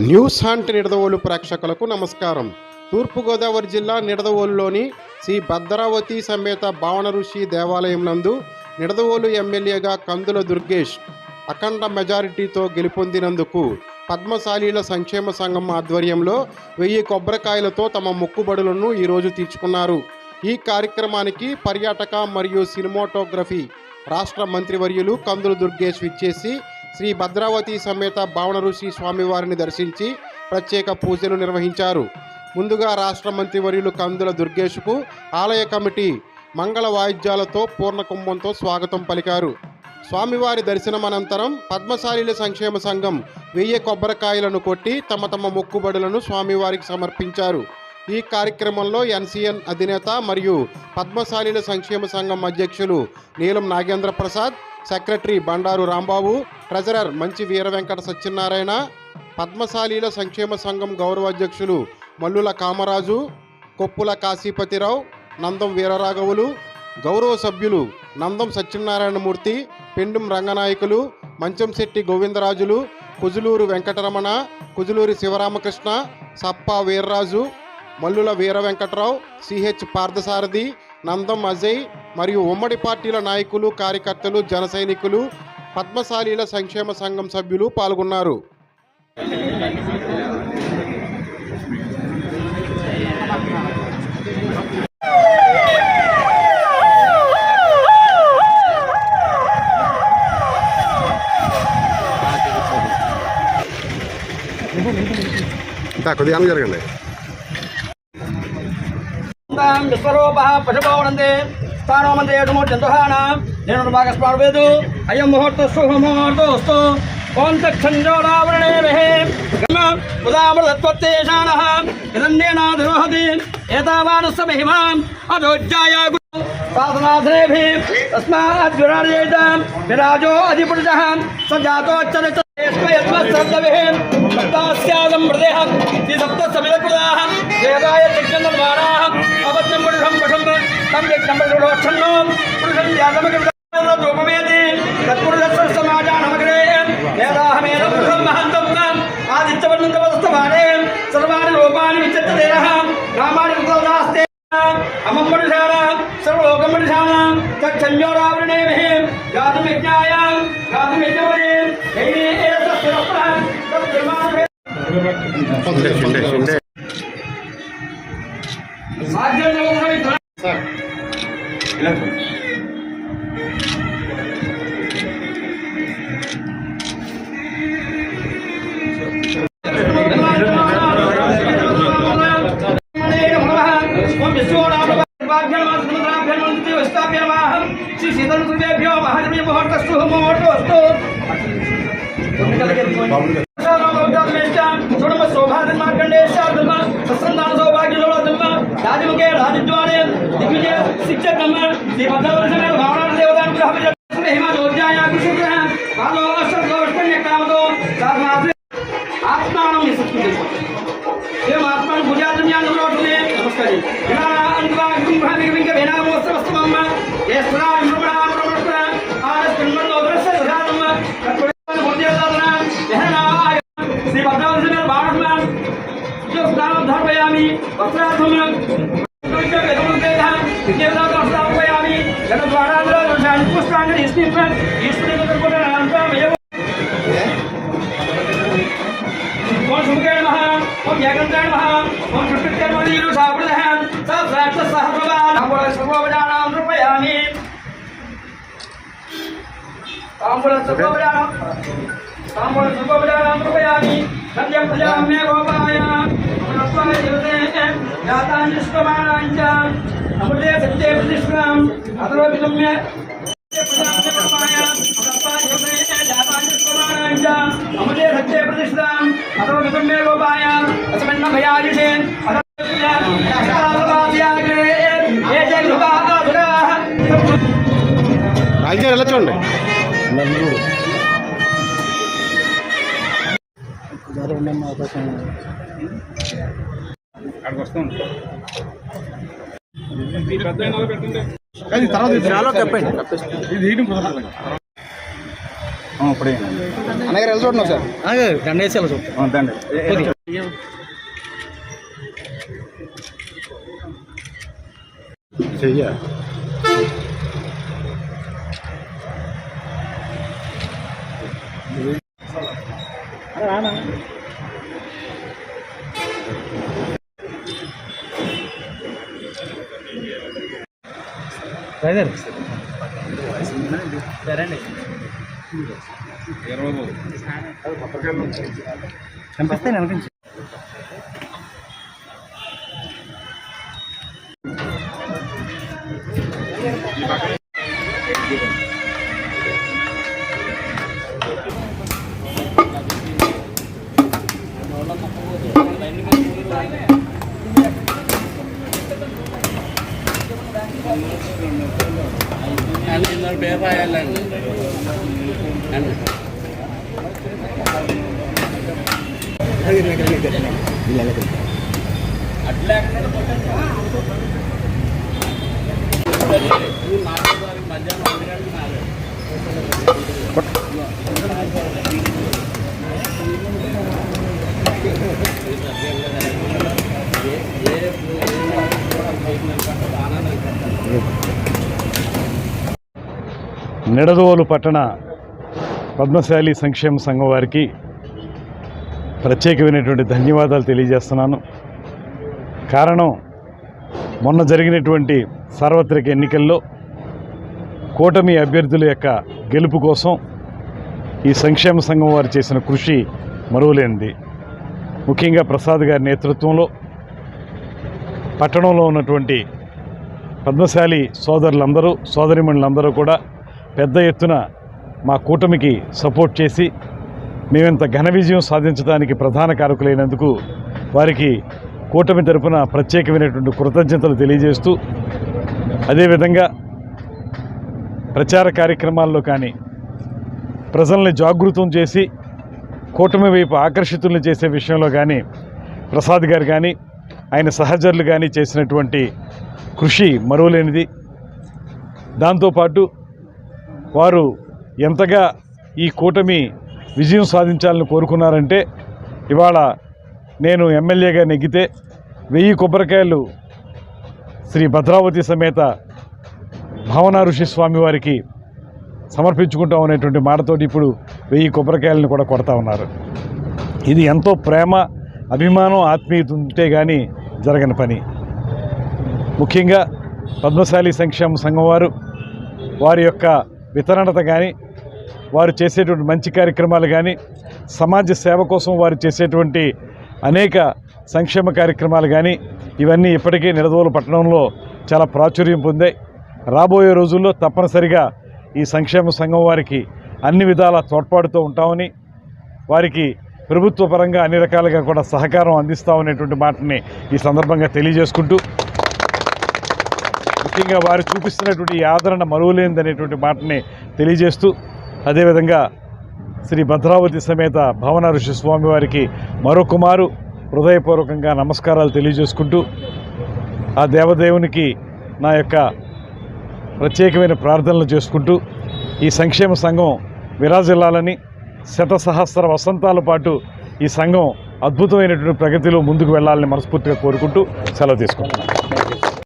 News hunt Nidadavolu ప్రేక్షకులకు నమస్కారం. తూర్పుగోదావరి జిల్లా నిడదవోలులోని శ్రీ భద్రావతి సమేత భావన ఋషి దేవాలయం నందు నిడదవోలు ఎమ్మెల్యేగా కందుల దుర్గేష్ అఖండ మెజారిటీతో గెలుపొందినందుకు పద్మశాలీల సంక్షేమ సంఘం ఆధ్వర్యంలో 1000 కొబ్బరికాయలతో తమ మొక్కుబడులను ఈరోజు తీర్చుకున్నారు. ఈ కార్యక్రమానికి పర్యాటక మరియు సినిమాటోగ్రఫీ రాష్ట్ర మంత్రివర్యులు కందుల దుర్గేష్ విచ్చేసి శ్రీ భద్రావతి సమేత భావన ఋషి స్వామివారిని దర్శించి ప్రత్యేక పూజలు నిర్వహించారు. ముందుగా రాష్ట్ర మంత్రివర్యులు కందుల దుర్గేష్కు ఆలయ కమిటీ మంగళ వాయిద్యాలతో పూర్ణకుంభంతో స్వాగతం పలికారు. స్వామివారి దర్శనం అనంతరం పద్మశాలీల సంక్షేమ సంఘం 1000 కొబ్బరికాయలను కొట్టి తమ మొక్కుబడులను స్వామివారికి సమర్పించారు. ఈ కార్యక్రమంలో ఎన్సీఎన్ అధినేత మరియు పద్మశాలీల సంక్షేమ సంఘం అధ్యక్షులు నీలం నాగేంద్ర ప్రసాద్, సెక్రటరీ బండారు రాంబాబు, ట్రెజరర్ మంచి వీర వెంకట సత్యనారాయణ, పద్మశాలీల సంక్షేమ సంఘం గౌరవ అధ్యక్షులు మల్లుల కామరాజు, కొప్పుల కాశీపతిరావు, నందం వీరరాఘవులు, గౌరవ సభ్యులు నందం సత్యనారాయణమూర్తి, పెండుం రంగనాయకులు, మంచంశెట్టి గోవిందరాజులు, కుజులూరు వెంకటరమణ, కుజులూరి శివరామకృష్ణ, సప్పా వీర్రాజు, మల్లుల వీర వెంకట్రావు, సిహెచ్ పార్థసారథి, నందం అజయ్ మరియు ఉమ్మడి పార్టీల నాయకులు, కార్యకర్తలు, జన సైనికులు, పద్మశాలీల సంక్షేమ సంఘం సభ్యులు పాల్గొన్నారు. కొద్దిగా జరగండి. విశ్వరూప పశుభావనందే స్థానో మంత్రేషు జంతుహాన నేను భాగస్వాడు అయం ముహూర్త శుభముహూర్తోస్తు ఓం తక్షంజోరావరణే రహే ఉదామృతత్వత్తేషాణ హిరణ్యేనాధిరోహతి ఏతావానస్య మహిమాం అదోజ్జాయ సాధనాథనేభిః తస్మాద్విరాజేత విరాజో అధిపురుషః సజాతోచ్చరిత దేవాయ దిగ్గంధర్వాణాః అవత్యం పురుషం పురుషం తం యజ్ఞం పురుషోక్షన్నో పురుషం ధ్యానమగ్రూపమేతి తత్పురుషస్య సమాజానమగ్రే వేదాహమేన పురుషం మహంతం ఆదిత్యవర్ణంతమస్తవానే సర్వాణి రూపాణి విచిత్రదేహ రామాణి కృతదాస్తే అమం పురుషాణాం సర్వలోకం పురుషాణాం తచ్చంజోరావృణేభిః గాతుం యజ్ఞాయాం గాతుం యజ్ఞవదే హైనే ఏతస్సురప్రహ తద్బ్రహ్మాణే సాధ్యం జరుగుతున్నవి సార్ ఇలా శ్రీశీతృభ్యో మహాజమీ ముహూర్తస్తు ముహూర్తోస్తు చూడమ్మ శోభాధర్మార్కండేశాధర్మ సత్సంతాన సౌభాగ్యలోధర్మ రాజముఖే రాజద్వారే దిగ్విజయ శిక్షకమ్మ శ్రీ భద్రవర్షమే భావనాథ దేవతానుగ్రహ హిమాదోజ్యాయాభిషేకః పాదో అష్టోష్టమ్యకామతో సాధనాథే ఆత్మానం నిసత్తుదే ఏం ఆత్మాను భుజాద్రమ్యానంలో ఉంటుంది నమస్కారం ఇలా అనుభాగం భావిక వేనామోస్తవస్తమమ్మ ఏస్రా ఇంద్రమణా ప్రమణ ఆరస్కన్మన్నో దృశ్య ధారమ్మ కట్టుడు భుజాదన దహనాయ శ్రీ భద్రవర్షమే భావనాథ స్నానం ధర్మయామి వస్త్రార్థం విద్యాదాపయామి గణద్వారాంధ్రాన్ని పుష్పాంగని ఇస్మిన్ ఈశ్వరుడు ఓం శుభకే నమః ఓం యాగంతాయ నమః ఓం కృష్ణకే నమః సాప్రదః సహస్రాక్ష సహస్రవాన్ తాంబూల సర్వోపచారాం సమర్పయామి తాంబూల సర్వోపచారాం సమర్పయామి సత్యం ప్రజామ్య గోపాయ పునఃస్వాయ దేవతే యాతాంజస్వమానాంచ అమృతే సత్యే ప్రతిష్ఠాం అతరోపితమ్య అమృతే సత్యే ప్రతిష్ఠాం అతరోపితమ్య గోపాయ అసమన్న భయాయుషే రాజకీయాలు ఎలా చూడండి. తర్వాత చెప్పండి. ఇప్పుడు అన్నగారు వెళ్ళి చూడండి సార్ దండ వేసి వెళ్ళి చూద్దాం. దండి చెయ్య సరే అండి చంపేస్తే అనిపించి పేరు రాయాలండి అట్లా నిడదవోలు పట్టణ పద్మశాలి సంక్షేమ సంఘం వారికి ప్రత్యేకమైనటువంటి ధన్యవాదాలు తెలియజేస్తున్నాను. కారణం మొన్న జరిగినటువంటి సార్వత్రిక ఎన్నికల్లో కూటమి అభ్యర్థుల యొక్క గెలుపు కోసం ఈ సంక్షేమ సంఘం వారు చేసిన కృషి మరువలేనిది. ముఖ్యంగా ప్రసాద్ గారి నేతృత్వంలో పట్టణంలో ఉన్నటువంటి పద్మశాలి సోదరులందరూ సోదరిమణులందరూ కూడా పెద్ద ఎత్తున మా కూటమికి సపోర్ట్ చేసి మేమింత ఘన విజయం సాధించడానికి ప్రధాన కారకులైనందుకు వారికి కూటమి తరపున ప్రత్యేకమైనటువంటి కృతజ్ఞతలు తెలియజేస్తూ, అదేవిధంగా ప్రచార కార్యక్రమాల్లో కానీ ప్రజల్ని జాగృతం చేసి కూటమి వైపు ఆకర్షితులను చేసే విషయంలో కానీ ప్రసాద్ గారు కానీ ఆయన సహచరులు కానీ చేసినటువంటి కృషి మరువలేనిది. దాంతోపాటు వారు ఎంతగా ఈ కూటమి విజయం సాధించాలని కోరుకున్నారంటే, ఇవాళ నేను ఎమ్మెల్యేగా నెగ్గితే 1000 కొబ్బరికాయలు శ్రీ భద్రావతి సమేత భావన ఋషి స్వామి వారికి సమర్పించుకుంటాం అనేటువంటి మాటతోటి ఇప్పుడు 1000 కొబ్బరికాయలను కూడా కొడతా ఉన్నారు. ఇది ఎంతో ప్రేమ, అభిమానం, ఆత్మీయత ఉంటే కానీ జరగని పని. ముఖ్యంగా పద్మశాలి సంక్షేమ సంఘం వారి యొక్క వితరణత కానీ, వారు చేసేటువంటి మంచి కార్యక్రమాలు కానీ, సమాజ సేవ కోసం వారు చేసేటువంటి అనేక సంక్షేమ కార్యక్రమాలు కానీ, ఇవన్నీ ఇప్పటికే నిడదవోలు పట్టణంలో చాలా ప్రాచుర్యం పొందాయి. రాబోయే రోజుల్లో తప్పనిసరిగా ఈ సంక్షేమ సంఘం వారికి అన్ని విధాల తోడ్పాటుతో ఉంటామని, వారికి ప్రభుత్వ పరంగా అన్ని రకాలుగా కూడా సహకారం అందిస్తామనేటువంటి మాటని ఈ సందర్భంగా తెలియజేసుకుంటూ, ముఖ్యంగా వారు చూపిస్తున్నటువంటి ఈ ఆదరణ మరువలేనిదనేటువంటి మాటని తెలియజేస్తూ, అదేవిధంగా శ్రీ భద్రావతి సమేత భావన ఋషి స్వామి వారికి మరొక మారు హృదయపూర్వకంగా నమస్కారాలు తెలియజేసుకుంటూ, ఆ దేవదేవునికి నా యొక్క ప్రత్యేకమైన ప్రార్థనలు చేసుకుంటూ, ఈ సంక్షేమ సంఘం విరాజిల్లాలని, శతసహస్ర వసంతాల పాటు ఈ సంఘం అద్భుతమైనటువంటి ప్రగతిలో ముందుకు వెళ్ళాలని మనస్ఫూర్తిగా కోరుకుంటూ సెలవు తీసుకుంటున్నాను.